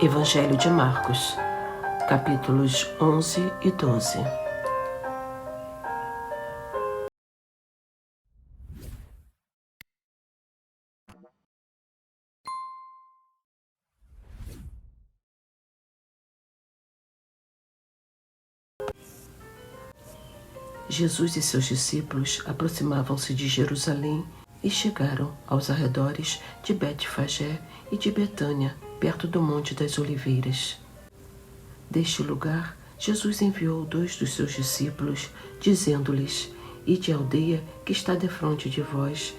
Evangelho de Marcos, capítulos 11 e 12. Jesus e seus discípulos aproximavam-se de Jerusalém e chegaram aos arredores de Betfagé e de Betânia, perto do Monte das Oliveiras. Deste lugar, Jesus enviou 2 dos seus discípulos, dizendo-lhes: Ide à aldeia que está defronte de vós,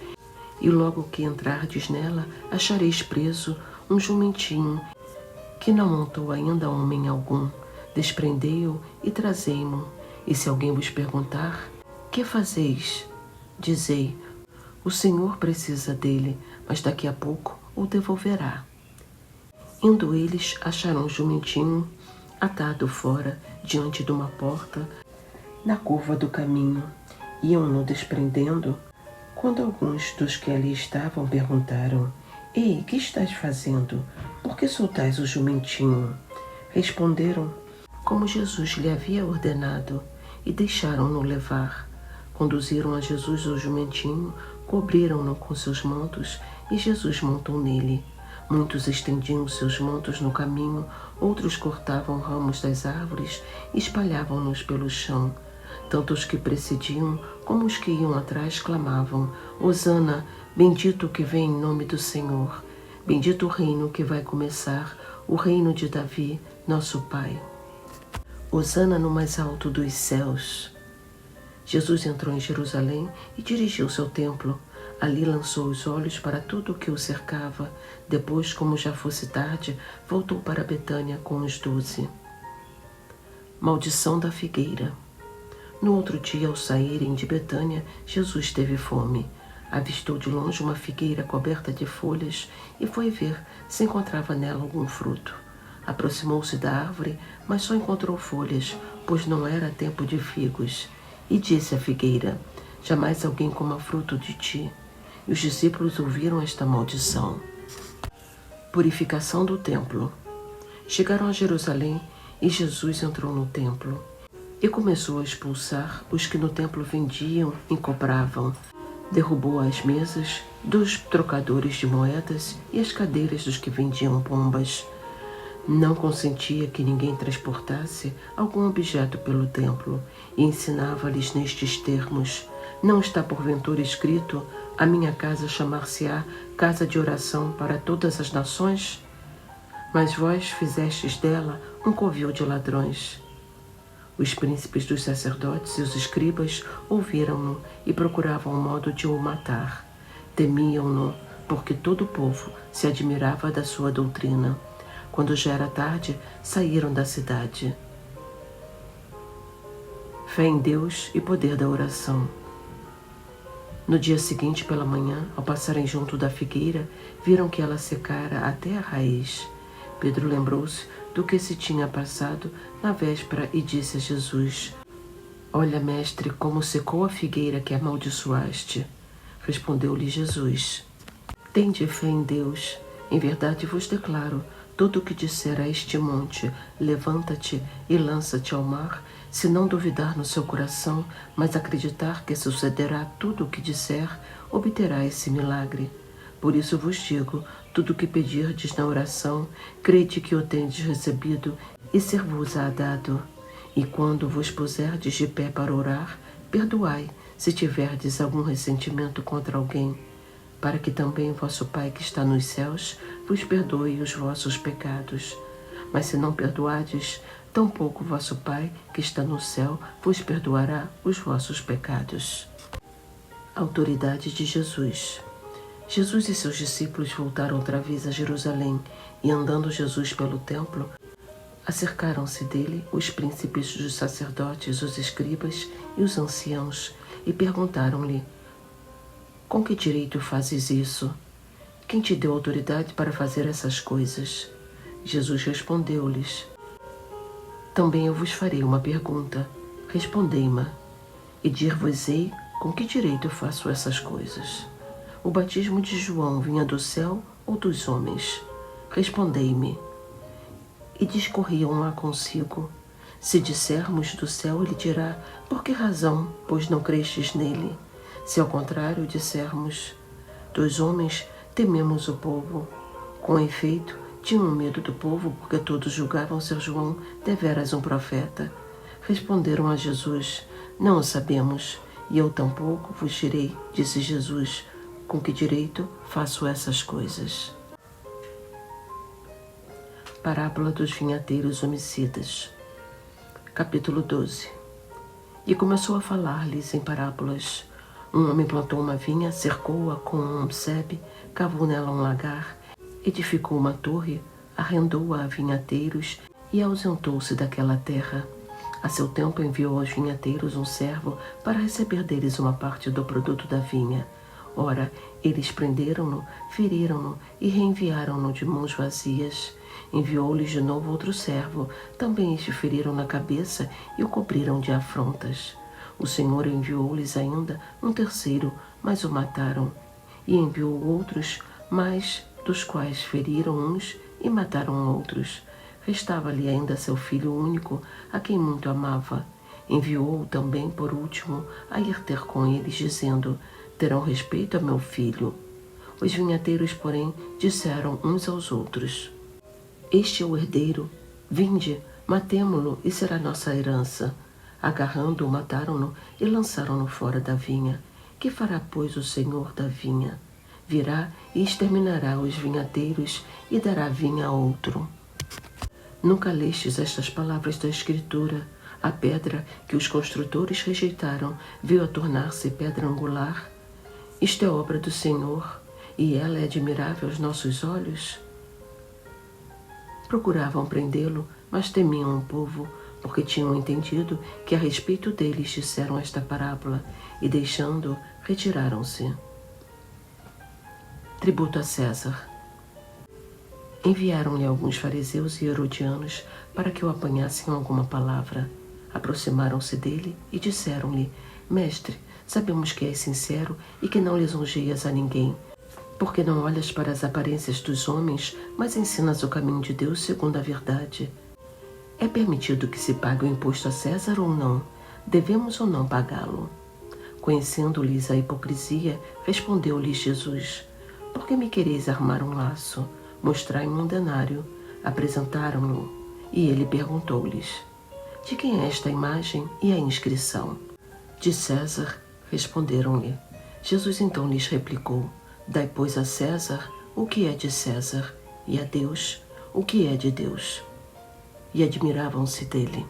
e logo que entrardes nela, achareis preso um jumentinho, que não montou ainda homem algum. Desprendei-o e trazei-mo. E se alguém vos perguntar: que fazeis? Dizei: o Senhor precisa dele, mas daqui a pouco o devolverá. Indo eles, acharam um jumentinho atado fora, diante de uma porta, na curva do caminho. Iam-no desprendendo, quando alguns dos que ali estavam perguntaram: Ei, que estás fazendo? Por que soltais o jumentinho? Responderam como Jesus lhe havia ordenado, e deixaram-no levar. Conduziram a Jesus o jumentinho, cobriram-no com seus mantos, e Jesus montou nele. Muitos estendiam seus mantos no caminho, outros cortavam ramos das árvores e espalhavam-nos pelo chão. Tanto os que precediam como os que iam atrás clamavam: Hosana, bendito o que vem em nome do Senhor. Bendito o reino que vai começar, o reino de Davi, nosso Pai. Hosana no mais alto dos céus. Jesus entrou em Jerusalém e dirigiu-se ao templo. Ali lançou os olhos para tudo o que o cercava. Depois, como já fosse tarde, voltou para Betânia com os 12. Maldição da figueira. No outro dia, ao saírem de Betânia, Jesus teve fome. Avistou de longe uma figueira coberta de folhas e foi ver se encontrava nela algum fruto. Aproximou-se da árvore, mas só encontrou folhas, pois não era tempo de figos. E disse à figueira: Jamais alguém coma fruto de ti. E os discípulos ouviram esta maldição. Purificação do templo. Chegaram a Jerusalém e Jesus entrou no templo e começou a expulsar os que no templo vendiam e compravam. Derrubou as mesas dos trocadores de moedas e as cadeiras dos que vendiam pombas. Não consentia que ninguém transportasse algum objeto pelo templo e ensinava-lhes nestes termos: Não está porventura escrito: a minha casa chamar-se-á casa de oração para todas as nações? Mas vós fizestes dela um covil de ladrões. Os príncipes dos sacerdotes e os escribas ouviram-no e procuravam um modo de o matar. Temiam-no, porque todo o povo se admirava da sua doutrina. Quando já era tarde, saíram da cidade. Fé em Deus e poder da oração. No dia seguinte, pela manhã, ao passarem junto da figueira, viram que ela secara até a raiz. Pedro lembrou-se do que se tinha passado na véspera e disse a Jesus: Olha, mestre, como secou a figueira que amaldiçoaste. Respondeu-lhe Jesus: Tende fé em Deus. Em verdade vos declaro, tudo o que disser a este monte: levanta-te e lança-te ao mar, se não duvidar no seu coração, mas acreditar que sucederá tudo o que disser, obterá esse milagre. Por isso vos digo, tudo o que pedirdes na oração, crede que o tendes recebido e ser-vos-á dado. E quando vos puserdes de pé para orar, perdoai, se tiverdes algum ressentimento contra alguém, para que também vosso Pai que está nos céus vos perdoe os vossos pecados. Mas se não perdoardes, tampouco vosso Pai que está no céu vos perdoará os vossos pecados. Autoridade de Jesus. Jesus e seus discípulos voltaram outra vez a Jerusalém, e andando Jesus pelo templo, acercaram-se dele os príncipes dos sacerdotes, os escribas e os anciãos, e perguntaram-lhe: Com que direito fazes isso? Quem te deu autoridade para fazer essas coisas? Jesus respondeu-lhes: Também eu vos farei uma pergunta. Respondei-ma, e dir-vos-ei com que direito faço essas coisas. O batismo de João vinha do céu ou dos homens? Respondei-me. e discorriam lá consigo. Se dissermos do céu, ele dirá: por que razão, pois não crestes nele? Se ao contrário dissermos dos homens, tememos o povo. Com efeito, tinham medo do povo, porque todos julgavam ser João deveras um profeta. Responderam a Jesus: não o sabemos, e eu tampouco vos direi, disse Jesus. Com que direito faço essas coisas? Parábola dos vinhateiros homicidas. Capítulo 12. E começou a falar-lhes em parábolas. Um homem plantou uma vinha, cercou-a com um sebe, cavou nela um lagar, edificou uma torre, arrendou-a a vinhateiros e ausentou-se daquela terra. A seu tempo enviou aos vinhateiros um servo para receber deles uma parte do produto da vinha. Ora, eles prenderam-no, feriram-no e reenviaram-no de mãos vazias. Enviou-lhes de novo outro servo, também este feriram na cabeça e o cobriram de afrontas. O Senhor enviou-lhes ainda um terceiro, mas o mataram. E enviou outros, mais dos quais feriram uns e mataram outros. Restava-lhe ainda seu filho único, a quem muito amava. Enviou-o também, por último, a ir ter com eles, dizendo: terão respeito a meu filho. Os vinhateiros, porém, disseram uns aos outros: este é o herdeiro. Vinde, matemo-lo e será nossa herança. Agarrando-o, mataram-no e lançaram-no fora da vinha. Que fará, pois, o senhor da vinha? Virá e exterminará os vinhateiros e dará vinha a outro. Nunca lestes estas palavras da Escritura? A pedra que os construtores rejeitaram veio a tornar-se pedra angular. Isto é obra do Senhor, e ela é admirável aos nossos olhos. Procuravam prendê-lo, mas temiam o povo, porque tinham entendido que a respeito deles disseram esta parábola, e deixando-o, retiraram-se. Tributo a César. Enviaram-lhe alguns fariseus e herodianos para que o apanhassem alguma palavra. Aproximaram-se dele e disseram-lhe: Mestre, sabemos que és sincero e que não lisonjeias a ninguém, porque não olhas para as aparências dos homens, mas ensinas o caminho de Deus segundo a verdade. É permitido que se pague o imposto a César ou não? Devemos ou não pagá-lo? Conhecendo-lhes a hipocrisia, respondeu-lhes Jesus: Por que me quereis armar um laço? Mostrai-me um denário. Apresentaram-no, e ele perguntou-lhes: De quem é esta imagem e a inscrição? De César, responderam-lhe. Jesus então lhes replicou: Dai, pois, a César o que é de César, e a Deus o que é de Deus. E admiravam-se dele.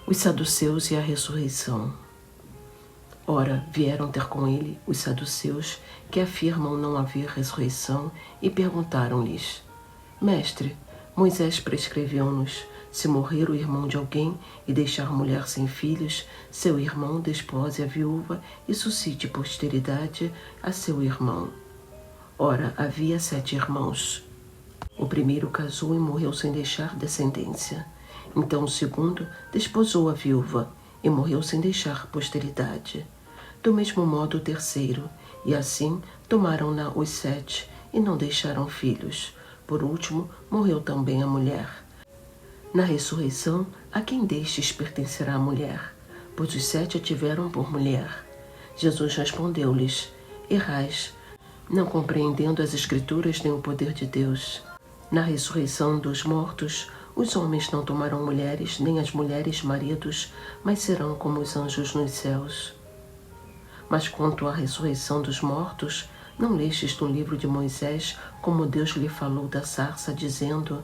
Os saduceus e a ressurreição. Ora, vieram ter com ele os saduceus, que afirmam não haver ressurreição, e perguntaram-lhes: Mestre, Moisés prescreveu-nos, se morrer o irmão de alguém e deixar mulher sem filhos, seu irmão despose a viúva e suscite posteridade a seu irmão. Ora, havia 7 irmãos. O primeiro casou e morreu sem deixar descendência. Então o segundo desposou a viúva e morreu sem deixar posteridade. Do mesmo modo o terceiro, e assim tomaram-na os 7 e não deixaram filhos. Por último, morreu também a mulher. Na ressurreição, a quem destes pertencerá a mulher? Pois os 7 a tiveram por mulher. Jesus respondeu-lhes: Errais, não compreendendo as Escrituras nem o poder de Deus. Na ressurreição dos mortos, os homens não tomarão mulheres, nem as mulheres maridos, mas serão como os anjos nos céus. Mas quanto à ressurreição dos mortos, não lestes no livro de Moisés como Deus lhe falou da sarça, dizendo: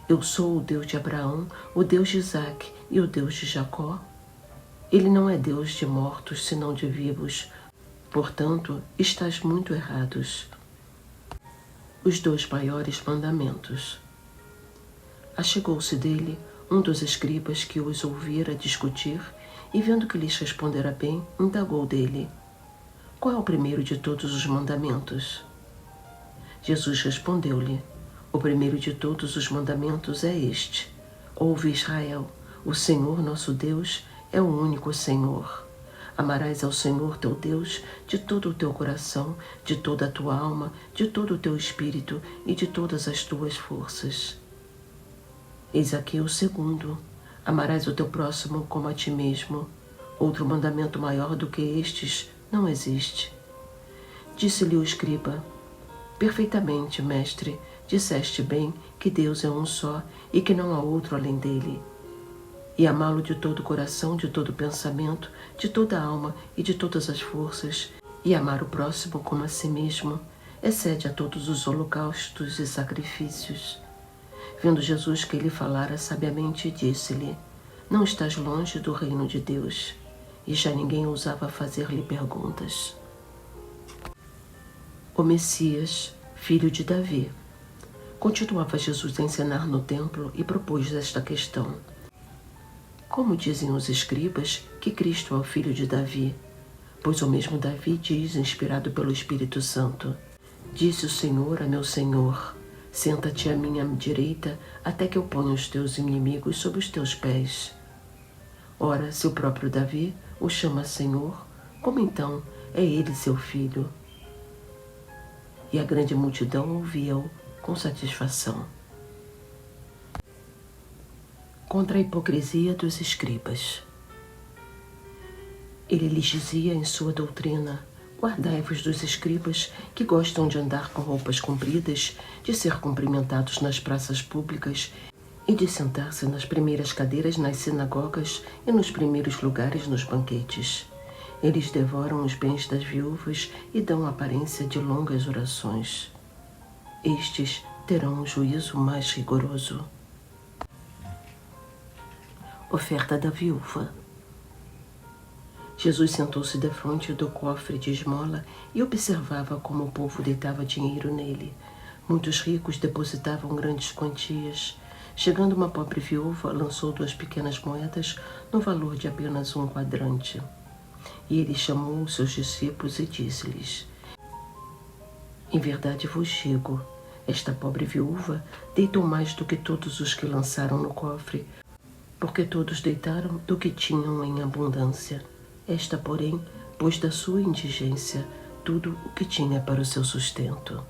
Eu sou o Deus de Abraão, o Deus de Isaque e o Deus de Jacó? Ele não é Deus de mortos, senão de vivos. Portanto, estás muito errados. Os 2 maiores mandamentos. Achegou-se dele um dos escribas que os ouvira discutir, e vendo que lhes respondera bem, indagou dele: Qual é o primeiro de todos os mandamentos? Jesus respondeu-lhe: O primeiro de todos os mandamentos é este: Ouve, Israel, o Senhor nosso Deus é o único Senhor. Amarás ao Senhor teu Deus de todo o teu coração, de toda a tua alma, de todo o teu espírito e de todas as tuas forças. Eis aqui o segundo: amarás o teu próximo como a ti mesmo. Outro mandamento maior do que estes não existe. Disse-lhe o escriba: perfeitamente, mestre, disseste bem que Deus é um só e que não há outro além dele. E amá-lo de todo o coração, de todo o pensamento, de toda a alma e de todas as forças, e amar o próximo como a si mesmo, excede a todos os holocaustos e sacrifícios. Vendo Jesus que ele falara sabiamente, disse-lhe: não estás longe do reino de Deus. E já ninguém ousava fazer-lhe perguntas. O Messias, filho de Davi. Continuava Jesus a ensinar no templo e propôs esta questão: como dizem os escribas que Cristo é o filho de Davi? Pois o mesmo Davi diz, inspirado pelo Espírito Santo: disse o Senhor a meu Senhor: senta-te à minha direita até que eu ponha os teus inimigos sob os teus pés. Ora, se o próprio Davi o chama Senhor, como então é ele seu filho? E a grande multidão ouvia-o com satisfação. Contra a hipocrisia dos escribas. Ele lhes dizia em sua doutrina: guardai-vos dos escribas que gostam de andar com roupas compridas, de ser cumprimentados nas praças públicas e de sentar-se nas primeiras cadeiras nas sinagogas e nos primeiros lugares nos banquetes. Eles devoram os bens das viúvas e dão aparência de longas orações. Estes terão um juízo mais rigoroso. Oferta da viúva. Jesus sentou-se defronte do cofre de esmola e observava como o povo deitava dinheiro nele. Muitos ricos depositavam grandes quantias. Chegando uma pobre viúva, lançou 2 pequenas moedas no valor de apenas 1 quadrante. E ele chamou os seus discípulos e disse-lhes: em verdade vos digo, esta pobre viúva deitou mais do que todos os que lançaram no cofre, porque todos deitaram do que tinham em abundância. Esta, porém, pôs da sua indigência tudo o que tinha para o seu sustento.